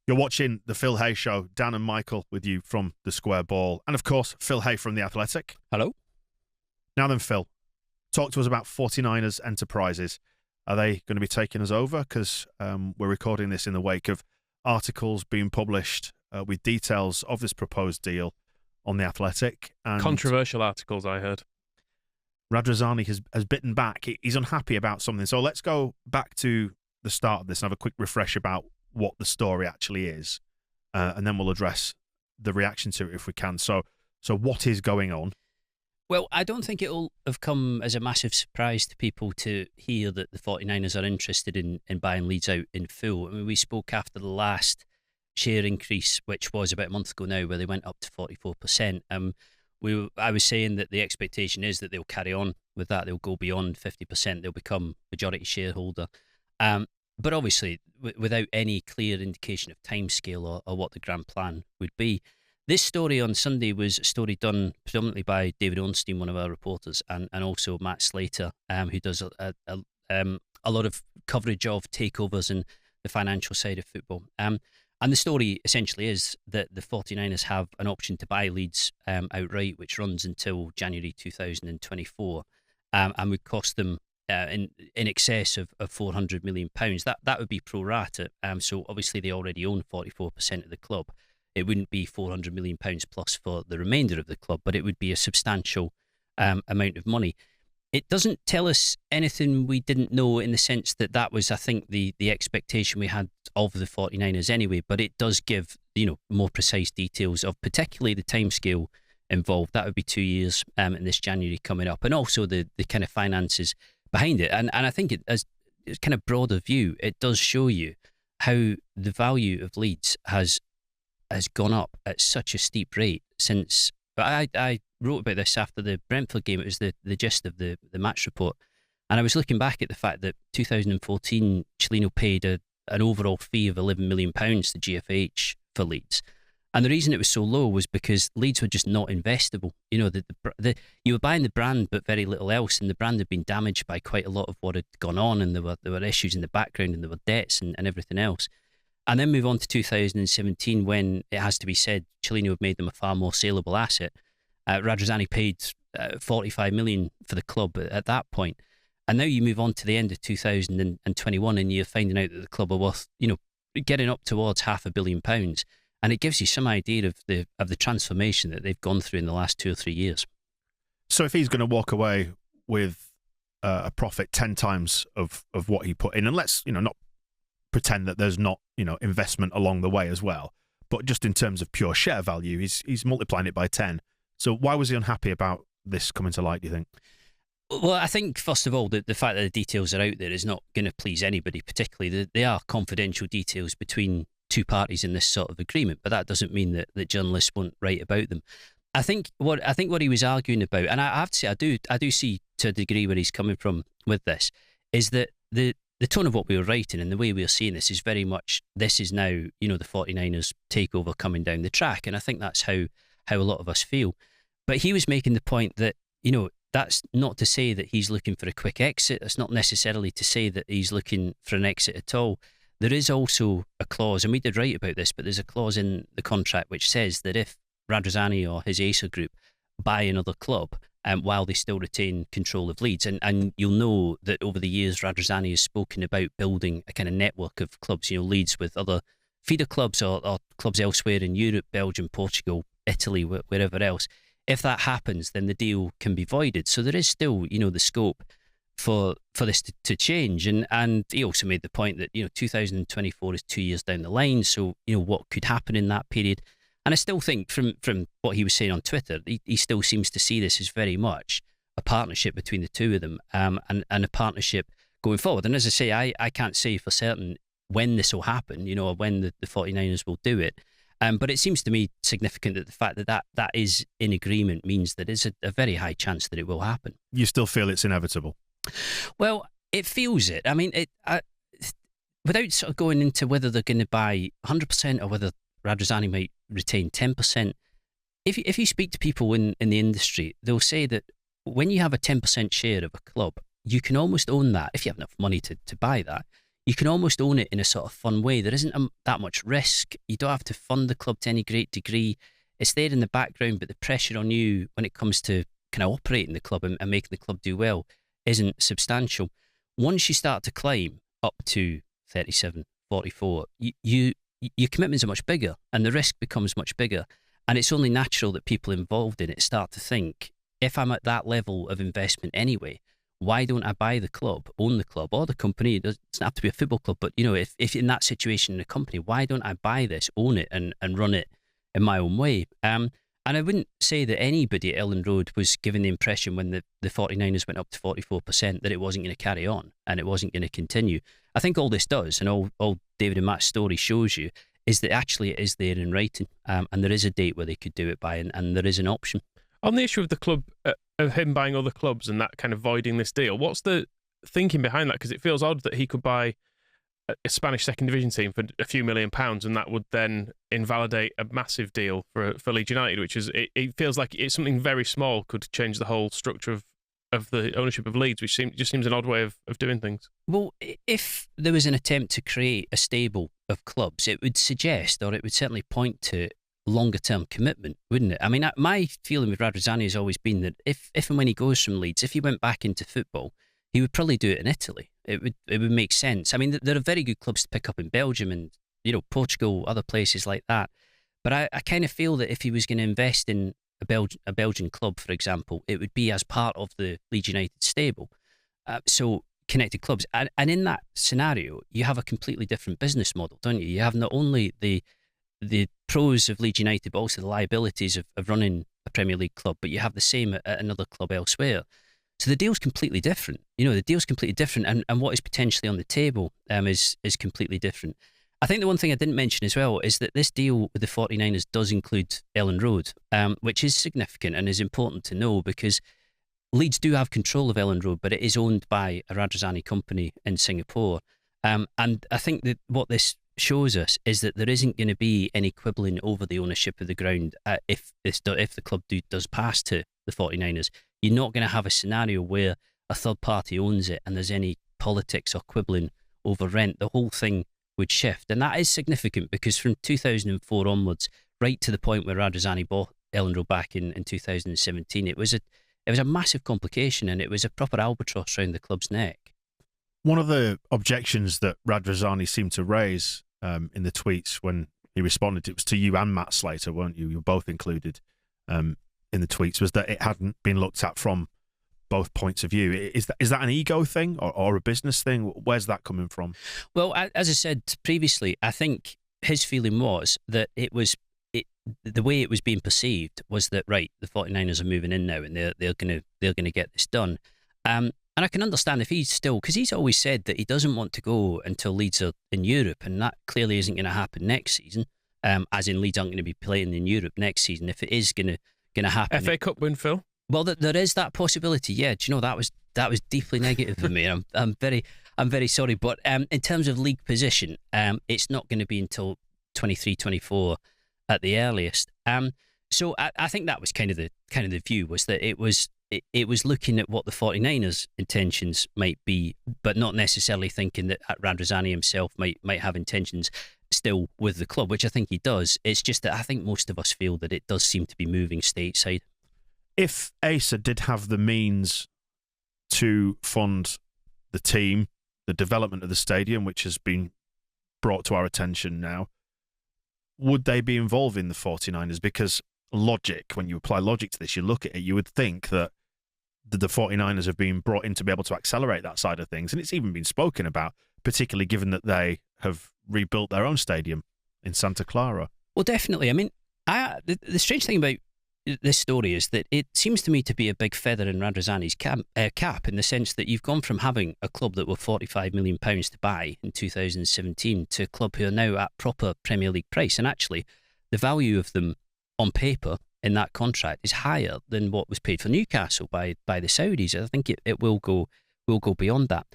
You're watching The Phil Hay Show. Dan and Michael with you from The Square Ball. And, of course, Phil Hay from The Athletic. Hello. Now then, Phil, talk to us about 49ers Enterprises. Are they going to be taking us over? Because we're recording this in the wake of articles being published with details of this proposed deal on The Athletic. And controversial articles, I heard. Radrizzani has bitten back. He's unhappy about something. So let's go back to the start of this and have a quick refresh about what the story actually is, and then we'll address the reaction to it if we can. So what is going on? Well, I don't think it'll have come as a massive surprise to people to hear that the 49ers are interested in buying Leeds out in full. I mean, we spoke after the last share increase, which was about a month ago now, where they went up to 44%. I was saying that the expectation is that they'll carry on with that. They'll go beyond 50%. They'll become majority shareholder. But obviously, without any clear indication of timescale or what the grand plan would be. This story on Sunday was a story done predominantly by David Ornstein, one of our reporters, and also Matt Slater, who does a lot of coverage of takeovers and the financial side of football. And the story essentially is that the 49ers have an option to buy Leeds outright, which runs until January 2024, and would cost them in excess of £400 million. That would be pro rata. So obviously they already own 44% of the club. It wouldn't be £400 million plus for the remainder of the club, but it would be a substantial amount of money. It doesn't tell us anything we didn't know, in the sense that was, I think, the expectation we had of the 49ers anyway, but it does give, more precise details of particularly the timescale involved. That would be 2 years in this January coming up, and also the kind of finances behind it. And I think it, as a kind of broader view, it does show you how the value of Leeds has gone up at such a steep rate since. I wrote about this after the Brentford game. It was the gist of the match report, and I was looking back at the fact that 2014 Cellino paid an overall fee of £11 million to GFH for Leeds. And the reason it was so low was because Leeds were just not investable. You were buying the brand, but very little else, and the brand had been damaged by quite a lot of what had gone on, and there were issues in the background, and there were debts and everything else. And then move on to 2017, when it has to be said, Cellino had made them a far more saleable asset. Radrizzani paid $45 million for the club at that point. And now you move on to the end of 2021, and you're finding out that the club are worth, getting up towards £500 million. And it gives you some idea of the transformation that they've gone through in the last 2 or 3 years. So if he's going to walk away with a profit 10 times of what he put in, and let's not pretend that there's not investment along the way as well, but just in terms of pure share value, he's multiplying it by 10. So why was he unhappy about this coming to light, do you think? Well, I think, first of all, the fact that the details are out there is not going to please anybody, particularly. They are confidential details between two parties in this sort of agreement, but that doesn't mean that journalists won't write about them. I think what he was arguing about, and I have to say, I do see to a degree where he's coming from with this, is that the tone of what we were writing and the way we are seeing this is very much, this is now, the 49ers takeover coming down the track. And I think that's how a lot of us feel. But he was making the point that, that's not to say that he's looking for a quick exit. That's not necessarily to say that he's looking for an exit at all. There is also a clause, and we did write about this, but there's a clause in the contract which says that if Radrizzani or his Acer group buy another club, while they still retain control of Leeds. And you'll know that over the years, Radrizzani has spoken about building a kind of network of clubs, Leeds with other feeder clubs or clubs elsewhere in Europe, Belgium, Portugal, Italy, wherever else. If that happens, then the deal can be voided. So there is still, the scope for this to change. And he also made the point that, 2024 is 2 years down the line. So, what could happen in that period? And I still think from what he was saying on Twitter, he still seems to see this as very much a partnership between the two of them, and a partnership going forward. And as I say, I can't say for certain when this will happen, or when the 49ers will do it. But it seems to me significant that the fact that is in agreement means that it's a very high chance that it will happen. You still feel it's inevitable? Well, it feels it. I mean, without sort of going into whether they're going to buy 100% or whether Radrizzani might retain 10%. If you speak to people in the industry, they'll say that when you have a 10% share of a club, you can almost own that. If you have enough money to buy that, you can almost own it in a sort of fun way. There isn't that much risk. You don't have to fund the club to any great degree. It's there in the background, but the pressure on you when it comes to kind of operating the club and making the club do well isn't substantial. Once you start to climb up to 37, 44, your commitments are much bigger and the risk becomes much bigger. And it's only natural that people involved in it start to think, if I'm at that level of investment anyway, why don't I buy the club, own the club, or the company? It doesn't have to be a football club, but if in that situation in a company, why don't I buy this, own it, and run it in my own way? And I wouldn't say that anybody at Elland Road was given the impression when the 49ers went up to 44% that it wasn't going to carry on and it wasn't going to continue. I think all this does, and all David and Matt's story shows you, is that actually it is there in writing, and there is a date where they could do it by, and there is an option. On the issue of the club, of him buying other clubs and that kind of voiding this deal, what's the thinking behind that? Because it feels odd that he could buy a Spanish second division team for a few £1 million, and that would then invalidate a massive deal for Leeds United, which is, it feels like it's something very small could change the whole structure of the ownership of Leeds, which just seems an odd way of doing things. Well, if there was an attempt to create a stable of clubs, it would suggest, or it would certainly point to, longer term commitment, wouldn't it? I mean, my feeling with Radrizzani has always been that if and when he goes from Leeds, if he went back into football, he would probably do it in Italy. It would make sense. I mean, there are very good clubs to pick up in Belgium and Portugal, other places like that. But I kind of feel that if he was going to invest in a Belgian club, for example, it would be as part of the Leeds United stable. So connected clubs, and in that scenario, you have a completely different business model, don't you? You have not only the pros of Leeds United, but also the liabilities of running a Premier League club, but you have the same at another club elsewhere. So the deal's completely different. The deal's completely different, and what is potentially on the table is completely different. I think the one thing I didn't mention as well is that this deal with the 49ers does include Elland Road, which is significant and is important to know because Leeds do have control of Elland Road, but it is owned by a Radrizzani company in Singapore. And I think that what this shows us is that there isn't going to be any quibbling over the ownership of the ground if the club does pass to the 49ers. You're not going to have a scenario where a third party owns it and there's any politics or quibbling over rent. The whole thing would shift, and that is significant because from 2004 onwards, right to the point where Radrizzani bought Elland Road back in 2017, it was a massive complication, and it was a proper albatross around the club's neck. One of the objections that Radrizzani seemed to raise in the tweets when he responded, it was to you and Matt Slater, weren't you? You were both included in the tweets, was that it hadn't been looked at from both points of view. Is that an ego thing or a business thing? Where's that coming from? Well, as I said previously, I think his feeling was that the way it was being perceived was that, right, the 49ers are moving in now and they're going to get this done. And I can understand if he's still, because he's always said that he doesn't want to go until Leeds are in Europe, and that clearly isn't going to happen next season. As in, Leeds aren't going to be playing in Europe next season. If it is going to happen, FA Cup win, Phil. Well, there is that possibility. Yeah, do you know that was deeply negative of me. I'm very sorry, but in terms of league position, it's not going to be until 23-24 at the earliest. So I think that was kind of the view, was that it was looking at what the 49ers' intentions might be, but not necessarily thinking that Radrizzani himself might have intentions still with the club, which I think he does. It's just that I think most of us feel that it does seem to be moving stateside. If Asa did have the means to fund the team, the development of the stadium, which has been brought to our attention now, would they be involving the 49ers? Because logic, when you apply logic to this, you look at it, you would think that the 49ers have been brought in to be able to accelerate that side of things. And it's even been spoken about, particularly given that they have rebuilt their own stadium in Santa Clara. Well, definitely. I mean, the strange thing about this story is that it seems to me to be a big feather in Radrizzani's cap, in the sense that you've gone from having a club that were £45 million to buy in 2017 to a club who are now at proper Premier League price. And actually, the value of them on paper in that contract is higher than what was paid for Newcastle by the Saudis. I think it will go beyond that.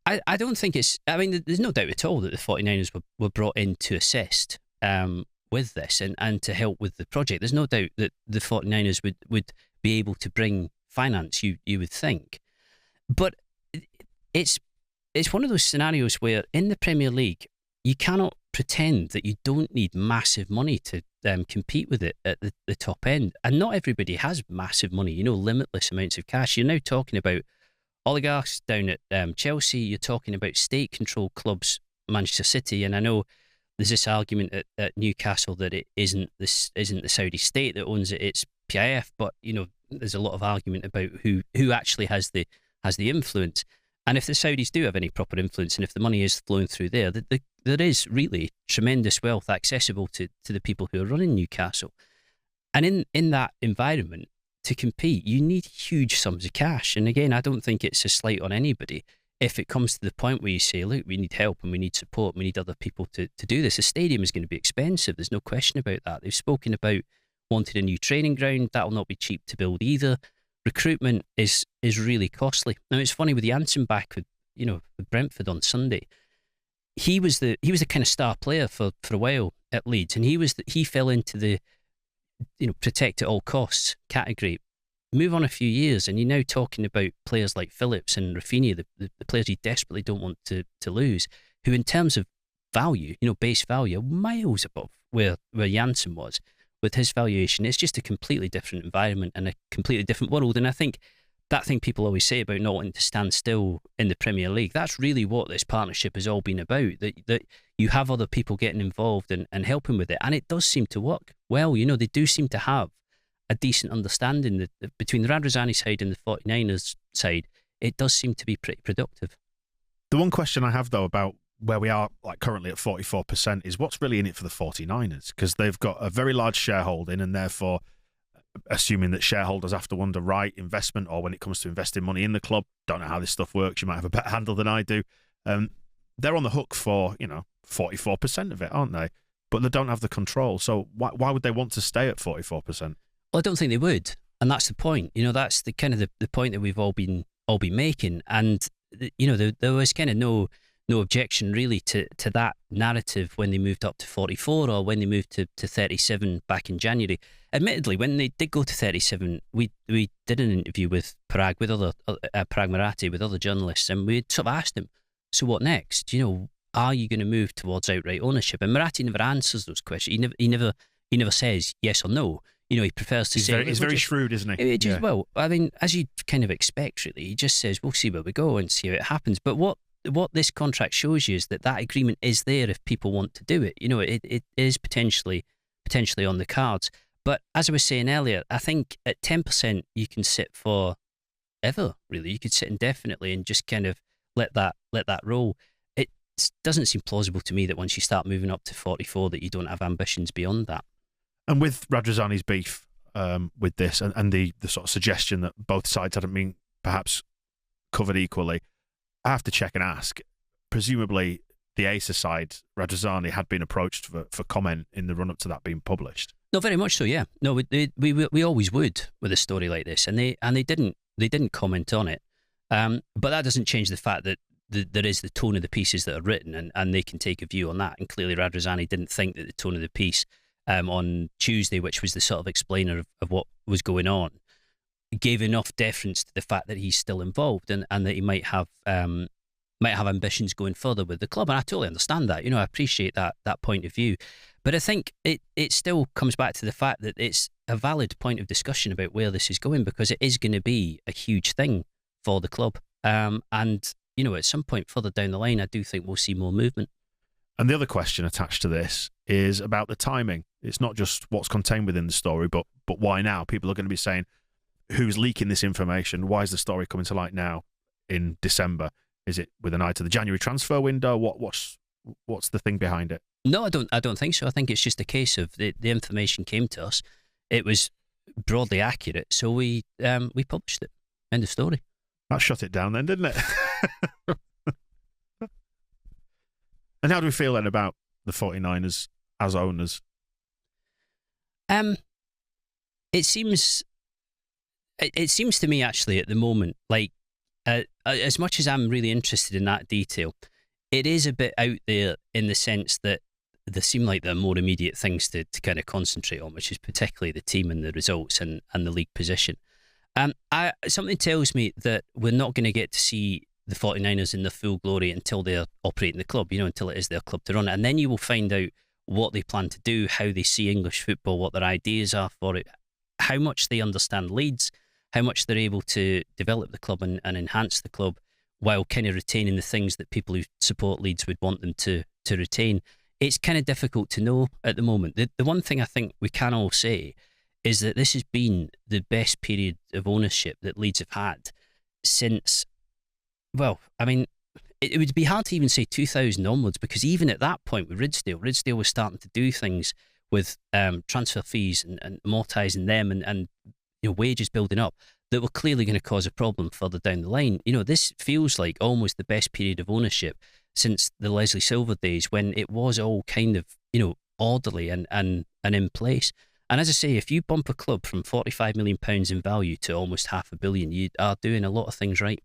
I don't think it's... I mean, there's no doubt at all that the 49ers were brought in to assist with this and to help with the project. There's no doubt that the 49ers would be able to bring finance, you would think. But it's it's one of those scenarios where in the Premier League, you cannot pretend that you don't need massive money to compete with it at the top end. And not everybody has massive money, limitless amounts of cash. You're now talking about oligarchs down at Chelsea. You're talking about state-controlled clubs, Manchester City. And I know there's this argument at Newcastle that it isn't the Saudi state that owns it, it's PIF. But, there's a lot of argument about who actually has the influence. And if the Saudis do have any proper influence, and if the money is flowing through there is really tremendous wealth accessible to the people who are running Newcastle. And in that environment, to compete, you need huge sums of cash. And again, I don't think it's a slight on anybody. If it comes to the point where you say, look, we need help and we need support and we need other people to do this, a stadium is going to be expensive. There's no question about that. They've spoken about wanting a new training ground. That will not be cheap to build either. Recruitment is really costly. Now, it's funny with Janssen back with Brentford on Sunday. He was the kind of star player for a while at Leeds, and he fell into the protect at all costs category. Move on a few years, and you're now talking about players like Phillips and Rafinha, the players you desperately don't want to lose, who in terms of value, base value, are miles above where Janssen was. With his valuation, it's just a completely different environment and a completely different world. And I think that thing people always say about not wanting to stand still in the Premier League, that's really what this partnership has all been about, that you have other people getting involved and helping with it. And it does seem to work well. They do seem to have a decent understanding between the Radrizzani side and the 49ers side. It does seem to be pretty productive. The one question I have, though, about where we are currently at 44% is what's really in it for the 49ers, because they've got a very large shareholding, and therefore assuming that shareholders have to underwrite investment, or when it comes to investing money in the club, don't know how this stuff works, you might have a better handle than I do, they're on the hook for 44% of it, aren't they? But they don't have the control, so why would they want to stay at 44%? Well, I don't think they would, and that's the point. That's the kind of the point that we've all been making. And there was kind of no objection really to that narrative when they moved up to 44 or when they moved to 37 back in January. Admittedly, when they did go to 37, we did an interview with Parag Maratti with other journalists, and we sort of asked him, so what next? Are you going to move towards outright ownership? And Maratti never answers those questions. He never says yes or no. He prefers to say... He's very shrewd, isn't he? Yeah. Well, I mean, as you'd kind of expect, really, he just says, we'll see where we go and see how it happens. But what this contract shows you is that agreement is there if people want to do it. It is potentially on the cards. But as I was saying earlier, I think at 10% you can sit for ever, really. You could sit indefinitely and just kind of let that roll. It doesn't seem plausible to me that once you start moving up to 44 that you don't have ambitions beyond that. And with Radrizzani's beef with this and the sort of suggestion that both sides hadn't been perhaps covered equally, I have to check and ask. Presumably, the Acer side, Radrizzani, had been approached for comment in the run-up to that being published. No, very much so. Yeah. No, we always would with a story like this, and they didn't comment on it. But that doesn't change the fact that there is the tone of the pieces that are written, and they can take a view on that. And clearly, Radrizzani didn't think that the tone of the piece on Tuesday, which was the sort of explainer of what was going on, gave enough deference to the fact that he's still involved and that he might have ambitions going further with the club. And I totally understand that. I appreciate that point of view. But I think it still comes back to the fact that it's a valid point of discussion about where this is going, because it is going to be a huge thing for the club. And, at some point further down the line, I do think we'll see more movement. And the other question attached to this is about the timing. It's not just what's contained within the story, but why now? People are going to be saying, who's leaking this information? Why is the story coming to light now in December? Is it with an eye to the January transfer window? What's the thing behind it? No, I don't think so. I think it's just a case of the information came to us. It was broadly accurate, so we published it. End of story. That shut it down then, didn't it? And how do we feel then about the 49ers as owners? It seems to me actually at the moment, like as much as I'm really interested in that detail, it is a bit out there in the sense that there seem like there are more immediate things to kind of concentrate on, which is particularly the team and the results and the league position. Something tells me that we're not going to get to see the 49ers in their full glory until they're operating the club, until it is their club to run. And then you will find out what they plan to do, how they see English football, what their ideas are for it, how much they understand Leeds, how much they're able to develop the club and enhance the club while kind of retaining the things that people who support Leeds would want them to retain. It's kind of difficult to know at the moment. The one thing I think we can all say is that this has been the best period of ownership that Leeds have had since, well, I mean, it would be hard to even say 2000 onwards, because even at that point with Ridsdale was starting to do things with transfer fees and amortising them and wages building up that were clearly going to cause a problem further down the line. This feels like almost the best period of ownership since the Leslie Silver days, when it was all kind of, orderly and in place. And as I say, if you bump a club from £45 million in value to almost £500 million, you are doing a lot of things right.